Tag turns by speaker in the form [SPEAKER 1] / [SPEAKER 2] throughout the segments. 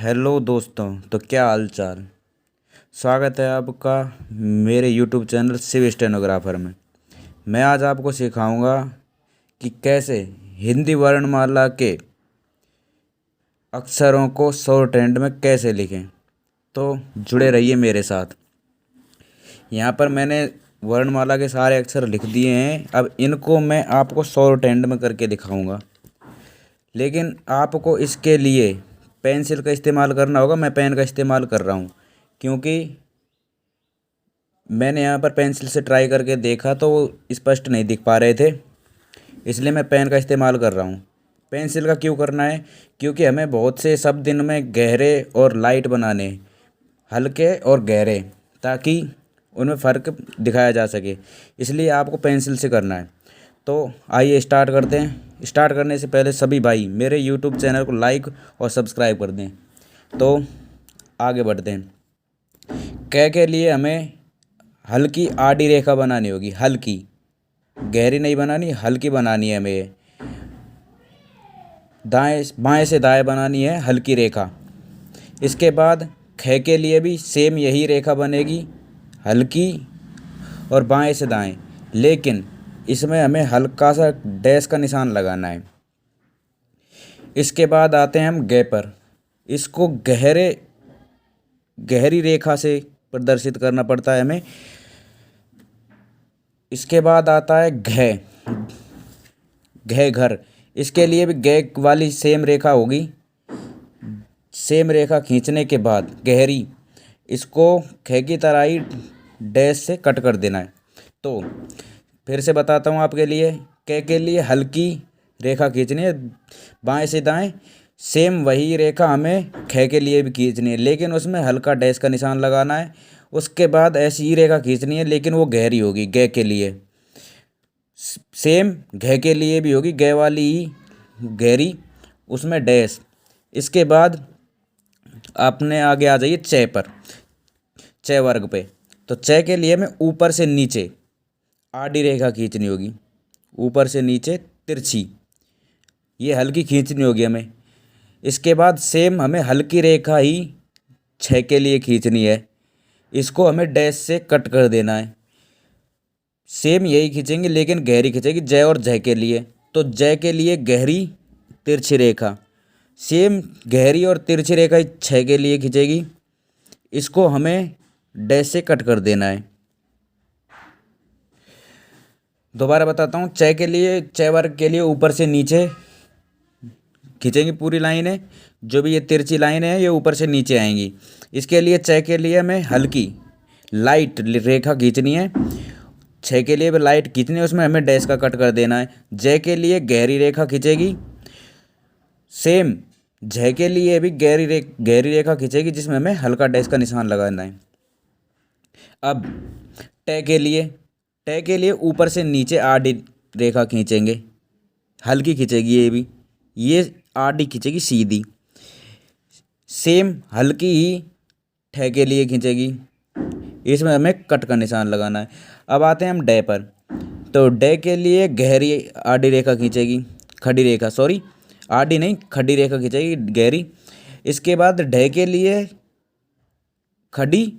[SPEAKER 1] Hello दोस्तों। तो क्या हाल चाल। स्वागत है आपका मेरे यूट्यूब चैनल शिव स्टेनोग्राफर में। मैं आज आपको सिखाऊंगा कि कैसे हिंदी वर्णमाला के अक्षरों को शॉर्ट हैंड में कैसे लिखें। तो जुड़े रहिए मेरे साथ। यहाँ पर मैंने वर्णमाला के सारे अक्षर लिख दिए हैं। अब इनको मैं आपको शॉर्ट हैंड में करके दिखाऊंगा, लेकिन आपको इसके लिए पेंसिल का इस्तेमाल करना होगा। मैं पेन का इस्तेमाल कर रहा हूँ क्योंकि मैंने यहाँ पर पेंसिल से ट्राई करके देखा तो वो स्पष्ट नहीं दिख पा रहे थे, इसलिए मैं पेन का इस्तेमाल कर रहा हूँ। पेंसिल का क्यों करना है? क्योंकि हमें बहुत से शब्द इनमें गहरे और लाइट बनाने हैं, हल्के और गहरे, ताकि उनमें फ़र्क दिखाया जा सके, इसलिए आपको पेंसिल से करना है। तो आइए स्टार्ट करते हैं। स्टार्ट करने से पहले सभी भाई मेरे यूट्यूब चैनल को लाइक और सब्सक्राइब कर दें। तो आगे बढ़ते हैं। क के लिए हमें हल्की आड़ी रेखा बनानी होगी। हल्की, गहरी नहीं बनानी, हल्की बनानी है हमें। दाएं बाएं से दाएं बनानी है हल्की रेखा। इसके बाद ख के लिए भी सेम यही रेखा बनेगी, हल्की और बाएं से दाएं, लेकिन इसमें हमें हल्का सा डैश का निशान लगाना है। इसके बाद आते हैं हम ग पर। इसको गहरी रेखा से प्रदर्शित करना पड़ता है हमें। इसके बाद आता है घ। घ घर। इसके लिए भी घ वाली सेम रेखा होगी। सेम रेखा खींचने के बाद गहरी, इसको ख की तरह ही डैश से कट कर देना है। तो फिर से बताता हूँ आपके लिए। क के लिए हल्की रेखा खींचनी है बाएं से दाएं। सेम वही रेखा हमें ख के लिए भी खींचनी है, लेकिन उसमें हल्का डैश का निशान लगाना है। उसके बाद ऐसी ही रेखा खींचनी है, लेकिन वो गहरी होगी। ग के लिए सेम घ के लिए भी होगी ग वाली ही गहरी, उसमें डैश। इसके बाद आपने आगे आ जाइए च पर, च वर्ग पे। तो च के लिए हमें ऊपर से नीचे आड़ी रेखा खींचनी होगी, ऊपर से नीचे तिरछी, ये हल्की खींचनी होगी हमें। इसके बाद सेम हमें हल्की रेखा ही छ के लिए खींचनी है, इसको हमें डैश से कट कर देना है। सेम यही खींचेंगे लेकिन गहरी खींचेगी जय और जय के लिए। तो जय के लिए गहरी तिरछी रेखा, सेम गहरी और तिरछी रेखा ही छ के लिए खींचेगी, इसको हमें डैश से कट कर देना है। दोबारा बताता हूँ। च के लिए, च वर्ग के लिए ऊपर से नीचे खींचेंगी पूरी लाइन है। जो भी ये तिरछी लाइन है ये ऊपर से नीचे आएंगी। इसके लिए च के लिए हमें हल्की लाइट रेखा खींचनी है। छ के लिए भी लाइट खींचनी है, उसमें हमें डैश का कट कर देना है। जय के लिए गहरी रेखा खींचेगी, सेम झ के लिए भी गहरी रेखा खींचेगी, जिसमें हमें हल्का डैश का निशान लगाना है। अब ट के लिए ऊपर से नीचे आड़ी रेखा खींचेंगे, हल्की खींचेगी ये आड़ी खींचेगी सीधी। सेम हल्की ही ठ के लिए खींचेगी, इसमें हमें कट का निशान लगाना है। अब आते हैं हम डे पर। तो डे के लिए गहरी आड़ी रेखा खींचेगी, खड़ी रेखा, सॉरी आड़ी नहीं खड़ी रेखा खींचेगी गहरी। इसके बाद ढ के लिए खड़ी,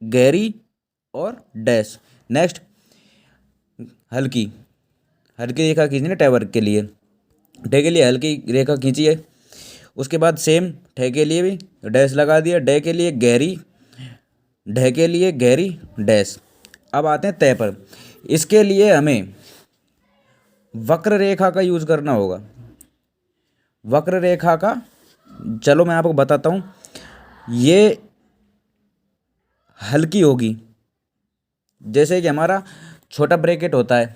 [SPEAKER 1] गहरी और डैश। नेक्स्ट हल्की रेखा खींचनी है ट वर्ग के लिए। ढ के लिए हल्की रेखा खींची है। उसके बाद सेम ठ के लिए भी डैश लगा दिया। ढ के लिए गहरी डैश। अब आते हैं तय पर। इसके लिए हमें वक्र रेखा का यूज करना होगा। वक्र रेखा का, चलो मैं आपको बताता हूँ। ये हल्की होगी, जैसे कि हमारा छोटा ब्रैकेट होता है,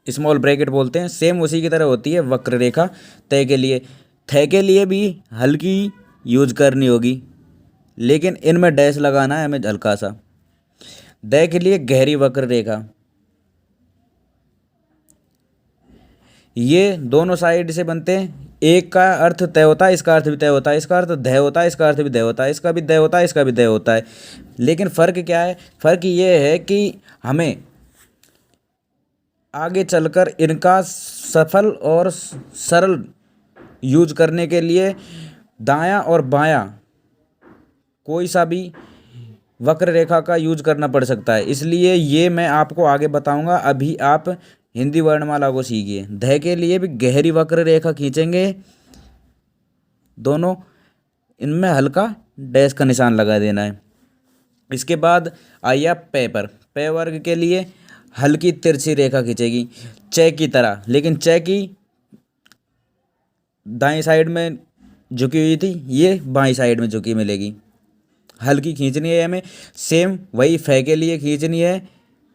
[SPEAKER 1] स्मॉल ब्रैकेट बोलते हैं, सेम उसी की तरह होती है वक्र रेखा। तय के लिए, थ के लिए भी हल्की यूज करनी होगी, लेकिन इनमें डैश लगाना है हमें हल्का सा। द के लिए गहरी वक्र रेखा, ये दोनों साइड से बनते हैं। एक का अर्थ तय होता है, इसका अर्थ भी तय होता है, इसका अर्थ ध होता है, इसका अर्थ भी ध होता है, इसका भी द होता है, इसका भी द होता है। लेकिन फ़र्क क्या है? फ़र्क ये है कि हमें आगे चलकर इनका सफल और सरल यूज करने के लिए दायां और बायां कोई सा भी वक्र रेखा का यूज करना पड़ सकता है, इसलिए ये मैं आपको आगे बताऊंगा। अभी आप हिंदी वर्णमाला को सीखिए। ध के लिए भी गहरी वक्र रेखा खींचेंगे, दोनों इनमें हल्का डैश का निशान लगा देना है। इसके बाद आइए पे पर। पे वर्ग के लिए हल्की तिरछी रेखा खींचेगी च की तरह, लेकिन च की दाएं साइड में झुकी हुई थी, ये बाएं साइड में झुकी मिलेगी। हल्की खींचनी है हमें, सेम वही फे के लिए खींचनी है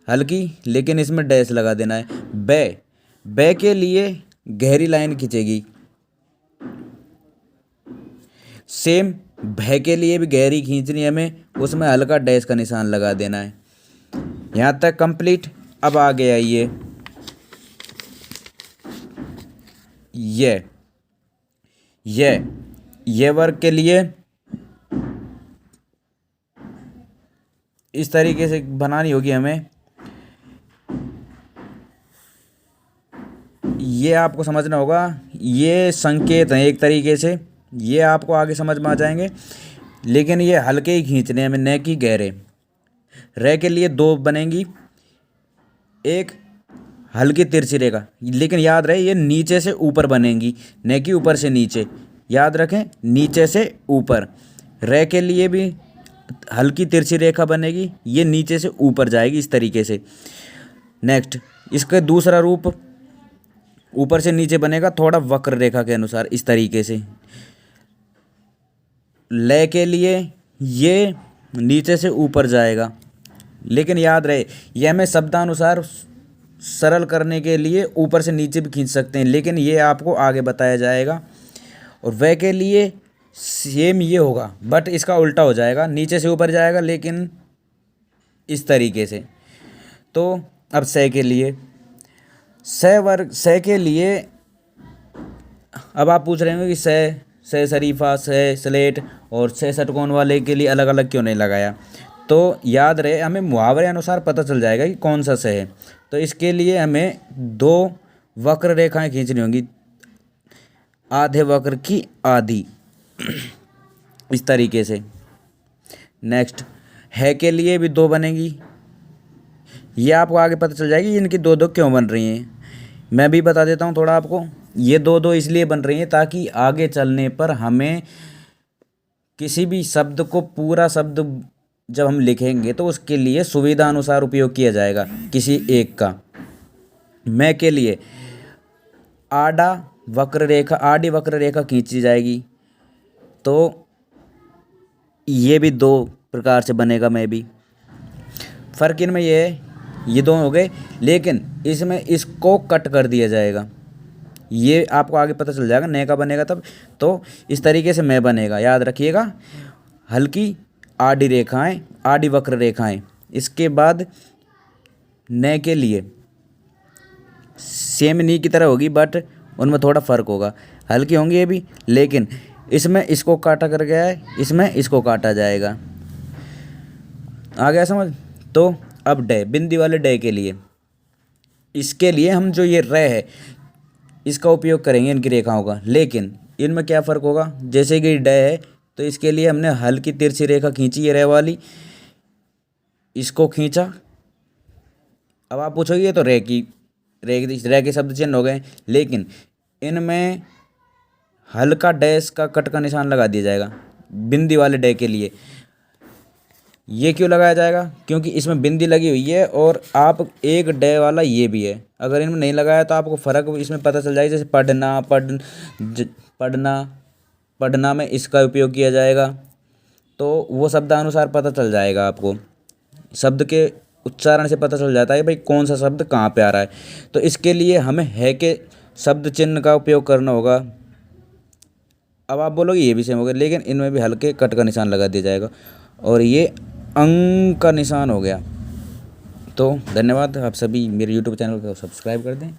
[SPEAKER 1] हल्की, लेकिन इसमें डैश लगा देना है। बे बे के लिए गहरी लाइन खींचेगी, सेम भय के लिए भी गहरी खींचनी है हमें, उसमें हल्का डैश का निशान लगा देना है। यहाँ तक कंप्लीट। अब आ गया ये वर्ग के लिए इस तरीके से बनानी होगी हमें। ये आपको समझना होगा, ये संकेत हैं एक तरीके से, ये आपको आगे समझ में आ जाएंगे, लेकिन ये हल्के ही खींचने हैं हमें, न कि गहरे। रे के लिए दो बनेंगी, एक हल्की तिरछी रेखा, लेकिन याद रहे ये नीचे से ऊपर बनेंगी, न कि ऊपर से नीचे। याद रखें, नीचे से ऊपर। रे के लिए भी हल्की तिरछी रेखा बनेगी, ये नीचे से ऊपर जाएगी इस तरीके से। नेक्स्ट, इसका दूसरा रूप ऊपर से नीचे बनेगा, थोड़ा वक्र रेखा के अनुसार इस तरीके से। ले के लिए ये नीचे से ऊपर जाएगा, लेकिन याद रहे यह हमें शब्दानुसार सरल करने के लिए ऊपर से नीचे भी खींच सकते हैं, लेकिन ये आपको आगे बताया जाएगा। और वह के लिए सेम ये होगा, बट इसका उल्टा हो जाएगा, नीचे से ऊपर जाएगा लेकिन इस तरीके से। तो अब से के लिए से के लिए अब आप पूछ रहे होंगे कि से शरीफा, से स्लेट और से षटकोण वाले के लिए अलग अलग क्यों नहीं लगाया। तो याद रहे, हमें मुहावरे अनुसार पता चल जाएगा कि कौन सा से है। तो इसके लिए हमें दो वक्र रेखाएं खींचनी होंगी, आधे वक्र की आधी इस तरीके से। नेक्स्ट, है के लिए भी दो बनेगी, ये आपको आगे पता चल जाएगी इनकी दो दो क्यों बन रही हैं। मैं भी बता देता हूँ थोड़ा आपको। ये दो दो इसलिए बन रही हैं ताकि आगे चलने पर हमें किसी भी शब्द को पूरा शब्द जब हम लिखेंगे तो उसके लिए सुविधा अनुसार उपयोग किया जाएगा किसी एक का। मैं के लिए आड़ा वक्र रेखा, आड़ी वक्र रेखा खींची जाएगी, तो ये भी दो प्रकार से बनेगा। मैं भी फ़र्क इनमें ये है, ये दो हो गए, लेकिन इसमें इसको कट कर दिया जाएगा। ये आपको आगे पता चल जाएगा, नए का बनेगा तब। तो इस तरीके से मैं बनेगा, याद रखिएगा। हल्की आड़ी रेखाएं, आड़ी वक्र रेखाएं। इसके बाद न के लिए सेम नी की तरह होगी, बट उनमें थोड़ा फ़र्क होगा, हल्की होंगी ये भी, लेकिन इसमें इसको काटा कर गया है, इसमें इसको काटा जाएगा। आ गया समझ। तो अब डे, बिंदी वाले डे के लिए, इसके लिए हम जो ये रे है इसका उपयोग करेंगे इनकी रेखाओं का, लेकिन इनमें क्या फ़र्क होगा। जैसे कि डे है तो इसके लिए हमने हल्की तिरछी रेखा खींची है रे वाली, इसको खींचा। अब आप पूछोगे ये तो रे के शब्द चिन्ह हो गए, लेकिन इनमें हल्का डैश का कट का निशान लगा दिया जाएगा बिंदी वाले डे के लिए। ये क्यों लगाया जाएगा, क्योंकि इसमें बिंदी लगी हुई है और आप एक डे वाला ये भी है। अगर इनमें नहीं लगाया तो आपको फ़र्क इसमें पता चल जाएगा। जैसे पढ़ना में इसका उपयोग किया जाएगा, तो वो शब्दानुसार पता चल जाएगा आपको। शब्द के उच्चारण से पता चल जाता है भाई कौन सा शब्द कहाँ पे आ रहा है। तो इसके लिए हमें है के शब्द चिन्ह का उपयोग करना होगा। अब आप बोलोगे ये भी सेम हो गया, लेकिन इनमें भी हल्के कट का निशान लगा दिया जाएगा और ये अंक का निशान हो गया। तो धन्यवाद, आप सभी मेरे YouTube चैनल को सब्सक्राइब कर दें।